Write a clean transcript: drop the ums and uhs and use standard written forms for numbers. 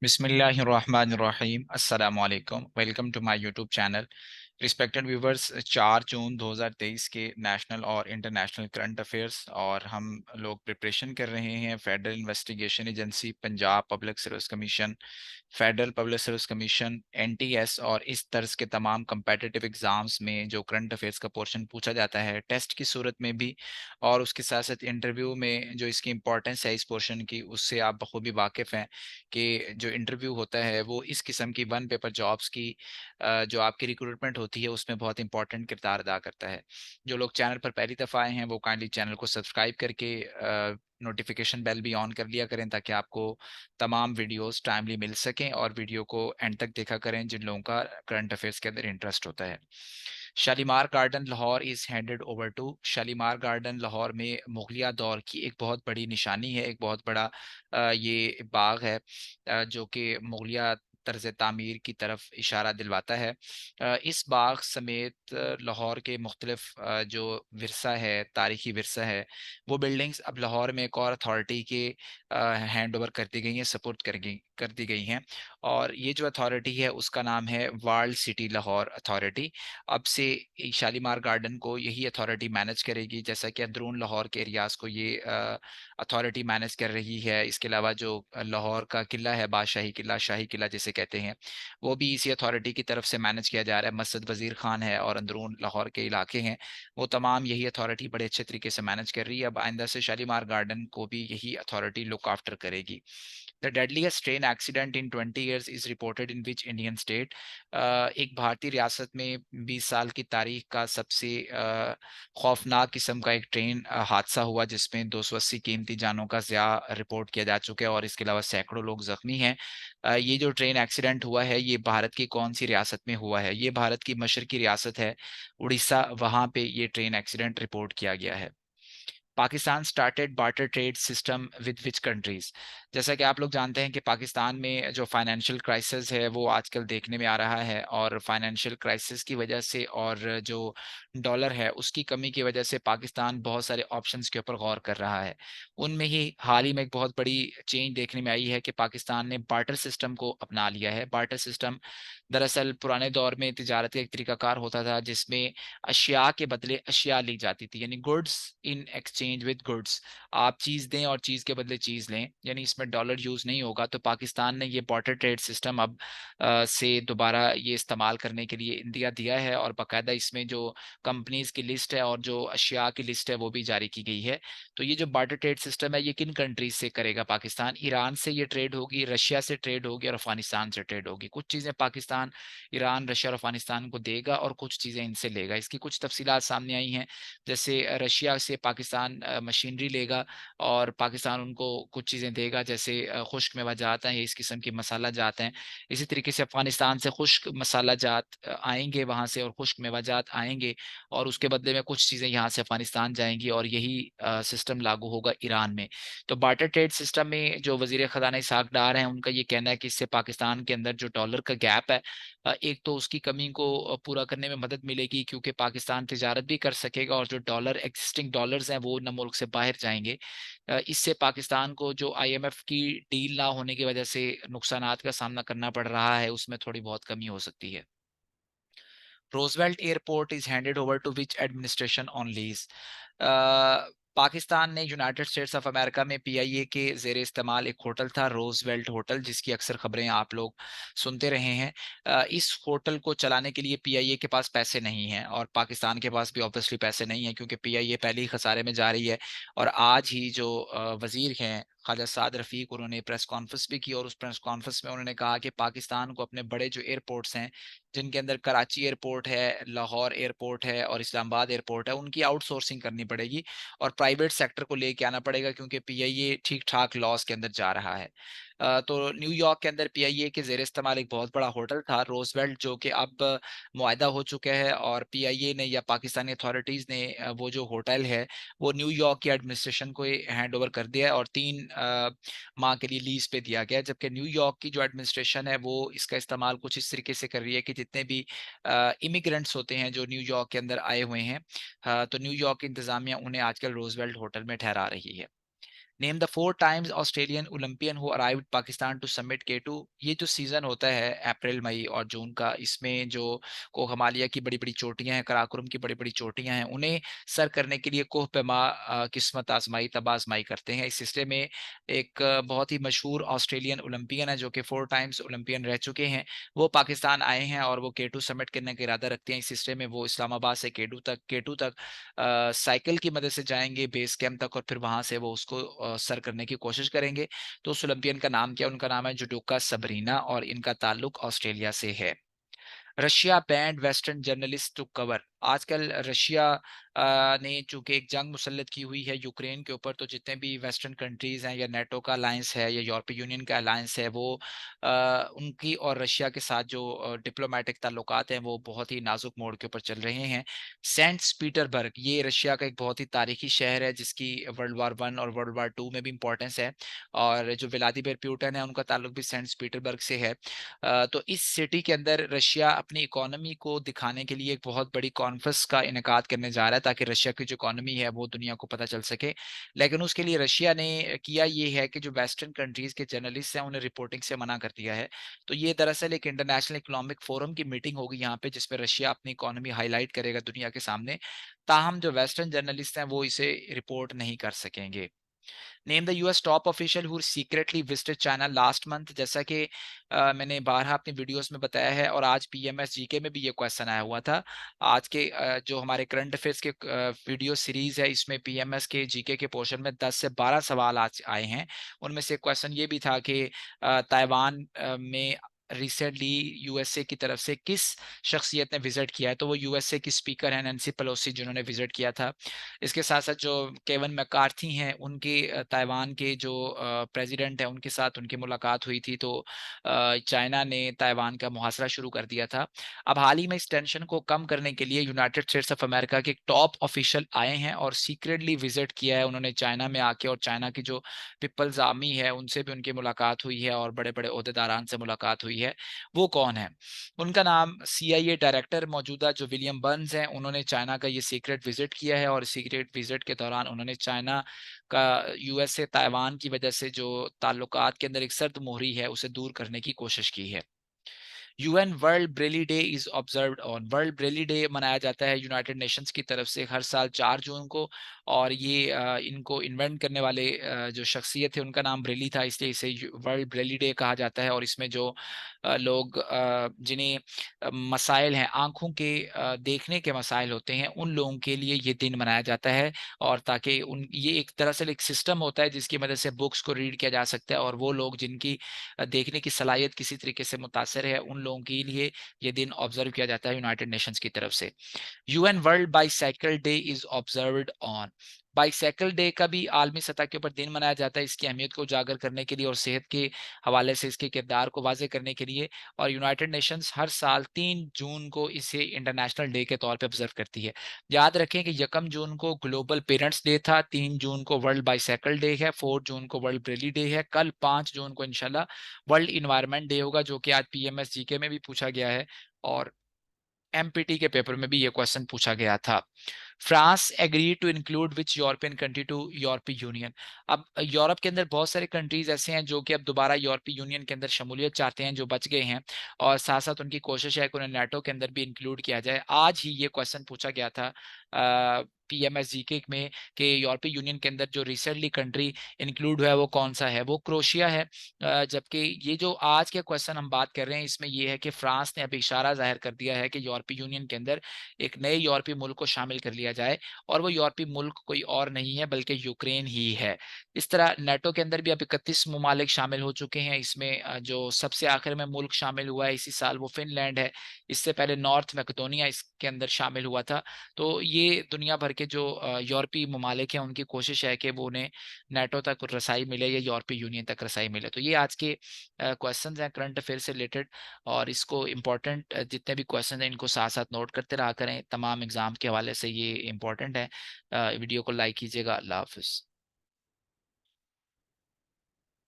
बिस्मिल्लाहिर्रहमानिर्रहीम अस्सलाम वालेकुम। Welcome to my YouTube channel. Respected viewers, 4 जून 2023 के नेशनल और इंटरनेशनल करंट अफेयर्स और हम लोग प्रिपरेशन कर रहे हैं federal investigation agency, Punjab public service commission, federal public service commission, NTS और इस तर्ज के तमाम competitive एग्जाम्स में जो करंट अफेयर्स का पोर्शन पूछा जाता है टेस्ट की सूरत में भी, और उसके साथ साथ इंटरव्यू में जो इसकी इंपॉर्टेंस है इस पोर्शन की, उससे आप बखूबी वाकिफ़ हैं कि जो इंटरव्यू होता है वो इस किस्म की वन पेपर जॉब्स की जो आपकी रिक्रूटमेंट होती है उसमें बहुत इंपॉर्टेंट किरदार अदा करता है। जो लोग चैनल पर पहली दफ़ा आए हैं वो काइंडली चैनल को सब्सक्राइब करके नोटिफिकेशन बेल भी ऑन कर लिया करें ताकि आपको तमाम वीडियोस टाइमली मिल सकें, और वीडियो को एंड तक देखा करें जिन लोगों का करंट अफेयर्स के अंदर इंटरेस्ट होता है। Shalimar garden Lahore is handed over to. Shalimar garden Lahore में मुगलिया दौर की एक बहुत बड़ी निशानी है, एक बहुत बड़ा ये बाग है जो कि मुगलिया तर्ज तामीर की तरफ इशारा दिलवाता है। इस बाग समेत लाहौर के मुख्तलिफ जो विरसा है, तारीखी विरसा है, वो बिल्डिंग्स अब लाहौर में एक और अथॉरिटी के हैंड ओवर कर दी गई हैं, सपोर्ट कर दी गई हैं। और ये जो अथॉरिटी है उसका नाम है वर्ल्ड सिटी लाहौर अथॉरिटी। अब से शालीमार गार्डन को यही अथॉरिटी मैनेज करेगी, जैसा कि अंदरून लाहौर के एरियाज़ को ये अथॉरिटी मैनेज कर रही है। इसके अलावा जो लाहौर का किला है, बादशाही किला, शाही किला जिसे कहते हैं, वो भी इसी अथॉरिटी की तरफ से मैनेज किया जा रहा है। मस्जिद वजीर खान है और अंदरून लाहौर के इलाके हैं, वो तमाम यही अथॉरिटी बड़े अच्छे तरीके से मैनेज कर रही है। अब आइंदा से शालीमार गार्डन को भी यही अथॉरिटी लुक आफ्टर करेगी। The deadliest train accident in 20 years is reported in which Indian state. एक भारतीय रियासत में 20 साल की तारीख का सबसे खौफनाक किस्म का एक ट्रेन हादसा हुआ जिसमें 280 कीमती जानों का ज़िया रिपोर्ट किया जा चुका है और इसके अलावा सैकड़ों लोग जख्मी हैं। ये जो ट्रेन एक्सीडेंट हुआ है ये भारत की कौन सी रियासत में हुआ है? ये भारत की मशरकी रियासत है उड़ीसा, वहाँ पे ये ट्रेन एक्सीडेंट रिपोर्ट किया गया है। Pakistan started barter trade system with which countries. जैसा कि आप लोग जानते हैं कि पाकिस्तान में जो फाइनेंशियल क्राइसिस है वो आजकल देखने में आ रहा है, और फाइनेंशियल क्राइसिस की वजह से और जो डॉलर है उसकी कमी की वजह से पाकिस्तान बहुत सारे ऑप्शंस के ऊपर गौर कर रहा है। उनमें ही हाल ही में एक बहुत बड़ी चेंज देखने में आई है कि पाकिस्तान ने बार्टर सिस्टम को अपना लिया है। बार्टर सिस्टम दरअसल पुराने दौर में तिजारत का एक तरीकाकार होता था जिसमें अशिया के बदले अशिया ली जाती थी, यानी goods in exchange with goods. आप चीज दें और चीज के बदले चीज लें, यानी इसमें डॉलर यूज नहीं होगा। तो पाकिस्तान ने ये बार्टर ट्रेड सिस्टम अब से दोबारा ये इस्तेमाल करने के लिए इंडिया दिया है, और बाकायदा इसमें जो कंपनीज की लिस्ट है और जो अशिया की लिस्ट है वो भी जारी की गई है। तो ये जो बार्टर ट्रेड सिस्टम है ये किन कंट्रीज से करेगा पाकिस्तान? ईरान से ये ट्रेड होगी, रशिया से ट्रेड होगी और अफगानिस्तान से ट्रेड होगी। कुछ चीजें पाकिस्तान ईरान, रशिया और अफगानिस्तान को देगा और कुछ चीज़ें इनसे लेगा। इसकी कुछ तफसीलात सामने आई हैं, जैसे रशिया से पाकिस्तान मशीनरी लेगा और पाकिस्तान उनको कुछ चीज़ें देगा, जैसे खुश्क मेवा जात हैं या इस किस्म की मसाला जात हैं। इसी तरीके से अफगानिस्तान से खुश्क मसाला जात आएंगे वहाँ से, और खुश्क मेवा जात आएंगे, और उसके बदले में कुछ चीज़ें यहाँ से अफगानिस्तान जाएंगी, और यही सिस्टम लागू होगा ईरान में। तो बार्टर ट्रेड सिस्टम में जो वजीर खजाना इसहाक डार हैं उनका ये कहना है कि इससे पाकिस्तान के अंदर जो डॉलर का गैप है, एक तो उसकी कमी को पूरा करने में मदद मिलेगी क्योंकि पाकिस्तान तिजारत भी कर सकेगा, और जो डॉलर एग्जिस्टिंग डॉलर्स हैं वो न मुल्क से बाहर जाएंगे। इससे पाकिस्तान को जो आईएमएफ की डील ना होने की वजह से नुकसानात का सामना करना पड़ रहा है उसमें थोड़ी बहुत कमी हो सकती है। Roosevelt airport is handed over to which administration on lease. Pakistan ने यूनाइटेड स्टेट्स ऑफ अमेरिका में पीआईए के जेर इस्तेमाल एक होटल था, रोजवेल्ट होटल, जिसकी अक्सर खबरें आप लोग सुनते रहे हैं। इस होटल को चलाने के लिए पीआईए के पास पैसे नहीं हैं, और पाकिस्तान के पास भी ऑब्वियसली पैसे नहीं हैं क्योंकि पीआईए पहले ही खसारे में जा रही है। और आज ही जो वजीर हैं ख्वाजा साद रफीक, उन्होंने प्रेस कॉन्फ्रेंस भी की, और उस प्रेस कॉन्फ्रेंस में उन्होंने कहा कि पाकिस्तान को अपने बड़े जो एयरपोर्ट्स हैं, जिनके अंदर कराची एयरपोर्ट है, लाहौर एयरपोर्ट है और इस्लामाबाद एयरपोर्ट है, उनकी आउटसोर्सिंग करनी पड़ेगी और प्राइवेट सेक्टर को लेके आना पड़ेगा क्योंकि पीआईए ठीक ठाक लॉस के अंदर जा रहा है। तो न्यूयॉर्क के अंदर पीआईए के जेर इस्तेमाल एक बहुत बड़ा होटल था रोजवेल्ट, जो कि अब मुआहदा हो चुका है, और पीआईए ने या पाकिस्तानी अथॉरिटीज़ ने वो जो होटल है वो न्यूयॉर्क की एडमिनिस्ट्रेशन को हैंड ओवर कर दिया है, और 3 माह के लिए लीज पे दिया गया है। जबकि न्यूयॉर्क की जो एडमिनिस्ट्रेशन है वो इसका इस्तेमाल कुछ इस तरीके से कर रही है कि जितने भी इमिग्रेंट्स होते हैं जो न्यूयॉर्क के अंदर आए हुए हैं, तो न्यूयॉर्क की इंतजामिया उन्हें आजकल रोजवेल्ट होटल में ठहरा रही है। Name the 4 times Australian Olympian who arrived Pakistan to submit K2। ये जो सीजन होता है अप्रैल मई और जून का, इसमें जो कोह हिमालय की बड़ी बड़ी चोटियां हैं, कराकोरम की बड़ी बड़ी चोटियां हैं, उन्हें सर करने के लिए कोह पेमा किस्मत आजमाई तब आजमाई करते हैं। इस सिलसिले में एक बहुत ही मशहूर ऑस्ट्रेलियन ओलंपियन है जो कि 4 टाइम्स ओलंपियन रह चुके हैं, वो पाकिस्तान आए हैं और वो K2 सबमिट करने का इरादा रखते हैं। इस सिलसिले में वो इस्लामाबाद से K2 तक साइकिल की मदद से जाएंगे बेस कैंप तक, और फिर वहां से वो उसको सर करने की कोशिश करेंगे। तो उस ओलंपियन का नाम क्या है? उनका नाम है जुडोका सबरीना और इनका ताल्लुक ऑस्ट्रेलिया से है। Russia banned western journalist to cover. आजकल रशिया ने चूंकि एक जंग मुसल्लत की हुई है यूक्रेन के ऊपर, तो जितने भी वेस्टर्न कंट्रीज हैं या नेटो का अलायंस है या यूरोपीय यूनियन का अलायंस है, वो उनकी और रशिया के साथ जो डिप्लोमेटिक ताल्लुकात हैं वो बहुत ही नाजुक मोड़ के ऊपर चल रहे हैं। सेंट पीटर्सबर्ग, ये रशिया का एक बहुत ही तारीखी शहर है जिसकी वर्ल्ड वार 1 और वर्ल्ड वार 2 में भी इंपॉर्टेंस है, और जो व्लादिमीर पुतिन है उनका ताल्लुक भी सेंट पीटर्सबर्ग से है। तो इस सिटी के अंदर रशिया अपनी इकोनॉमी को दिखाने के लिए एक बहुत बड़ी कॉन्फ्रेंस का इनेकाद करने जा रहा है, ताकि रशिया की जो इकोनॉमी है वो दुनिया को पता चल सके। लेकिन उसके लिए रशिया ने किया ये है कि जो वेस्टर्न कंट्रीज के जर्नलिस्ट हैं उन्हें रिपोर्टिंग से मना कर दिया है। तो ये दरअसल एक इंटरनेशनल इकोनॉमिक फोरम की मीटिंग होगी यहाँ पे, जिसपे रशिया अपनी इकोनॉमी हाईलाइट करेगा दुनिया के सामने। ताहम जो वेस्टर्न जर्नलिस्ट हैं वो इसे रिपोर्ट नहीं कर सकेंगे। Name the US top official who secretly visited China last month. जैसा कि मैंने बारहा अपनी वीडियोस में बताया है, और आज पीएमएस जीके में भी ये क्वेश्चन आया हुआ था। आज के जो हमारे करंट अफेयर्स के वीडियो सीरीज है, इसमें पीएमएस के जीके के पोर्शन में 10 से 12 सवाल आज आए हैं। उनमें से क्वेश्चन ये भी था कि ताइवान में रिसेंटली यूएसए की तरफ से किस शख्सियत ने विजिट किया है? तो वो यूएसए की स्पीकर है नैन्सी पेलोसी, जिन्होंने विजिट किया था। इसके साथ साथ जो केविन मैकार्थी हैं, उनके ताइवान के जो प्रेसिडेंट हैं उनके साथ उनकी मुलाकात हुई थी। तो चाइना ने ताइवान का मुहासरा शुरू कर दिया था। अब हाल ही में इस टेंशन को कम करने के लिए यूनाइटेड स्टेट्स ऑफ अमेरिका के एक टॉप ऑफिशियल आए हैं और सीक्रेटली विजिट किया है उन्होंने चाइना में आके, और चाइना की जो पीपल्स आर्मी है उनसे भी उनकी मुलाकात हुई है और बड़े बड़े ओहदेदारान से मुलाकात हुई है। वो कौन है? उनका नाम सीआईए डायरेक्टर मौजूदा जो विलियम बर्न्स हैं, उन्होंने चाइना का ये सीक्रेट विजिट किया है, और सीक्रेट विजिट के दौरान उन्होंने चाइना का यूएस से ताइवान की वजह से जो ताल्लुकात के अंदर एक सर्द मोहरी है उसे दूर करने की कोशिश की है। UN world Braille day is observed on. World Braille day मनाया जाता है यूनाइटेड नेशंस की तरफ से हर साल 4 जून को, और ये इनको इन्वेंट करने वाले जो शख्सियत थे उनका नाम ब्रेली था, इसलिए इसे वर्ल्ड ब्रेली डे कहा जाता है। और इसमें जो लोग जिन्हें मसाइल हैं, आंखों के देखने के मसाइल होते हैं, उन लोगों के लिए ये दिन मनाया जाता है, और ताकि उन ये एक दरअसल एक सिस्टम होता है जिसकी मदद से बुक्स को रीड किया जा सकता है, और वो लोग जिनकी देखने की सलाहियत किसी तरीके से मुतासर है, उन लोगों के लिए ये दिन ऑब्जर्व किया जाता है यूनाइटेड नेशंस की तरफ से। UN world bicycle day is observed on. Bicycle day का भी आलमी सतह के ऊपर दिन मनाया जाता है इसकी अहमियत को उजागर करने के लिए और सेहत के हवाले से इसके किरदार को वाजे करने के लिए। और यूनाइटेड नेशंस हर साल 3 जून को इसे इंटरनेशनल डे के तौर पे ऑब्जर्व करती है। याद रखें कि 1 जून को ग्लोबल पेरेंट्स डे था, 3 जून को वर्ल्ड बाईसाइकिल डे है, 4 जून को वर्ल्ड ब्रेली डे है, कल 5 जून को इंशाल्लाह वर्ल्ड इन्वायरमेंट डे होगा, जो कि आज पीएमएस जीके में भी पूछा गया है, और एमपीटी के पेपर में भी ये क्वेश्चन पूछा गया था। France agree to include which European country to यूरोपीय यूनियन। अब यूरोप के अंदर बहुत सारे कंट्रीज ऐसे हैं जो कि अब दोबारा यूरोपीय यूनियन के अंदर शमूलियत चाहते हैं, जो बच गए हैं, और साथ साथ उनकी कोशिश है कि उन्हें नाटो के अंदर भी इंक्लूड किया जाए। आज ही ये क्वेश्चन पूछा गया था पीएमएसजीके में कि यूरोपीय यूनियन के अंदर जो रिसेंटली कंट्री इंक्लूड हुआ है वो कौन सा है? वो क्रोशिया है। जबकि ये जो आज के क्वेश्चन हम बात कर रहे हैं इसमें ये है कि फ्रांस ने अभी इशारा जाहिर कर दिया है कि यूरोपीय यूनियन के अंदर एक नए यूरोपीय मुल्क को शामिल कर लिया जाए, और वो यूरोपीय मुल्क कोई और नहीं है बल्कि यूक्रेन ही है। इस तरह नेटो के अंदर भी अब 31 ममालिक शामिल हो चुके हैं। इसमें जो सबसे आखिर में मुल्क शामिल हुआ है इसी साल वो फिनलैंड है। इससे पहले नॉर्थ मैकेडोनिया इसके अंदर शामिल हुआ था। तो ये दुनिया भर के जो यूरोपीय ममालिक हैं उनकी कोशिश है कि वो उन्हें नेटो तक रसाई मिले या यूरोपीय यूनियन तक रसाई मिले। तो ये आज के क्वेश्चंस हैं करंट अफेयर से रिलेटेड, और इसको इम्पोर्टेंट जितने भी क्वेश्चन हैं इनको साथ साथ नोट करते रहा करें, तमाम एग्जाम के हवाले से ये इम्पोर्टेंट है। वीडियो को लाइक कीजिएगा। अल्लाह हाफिज़।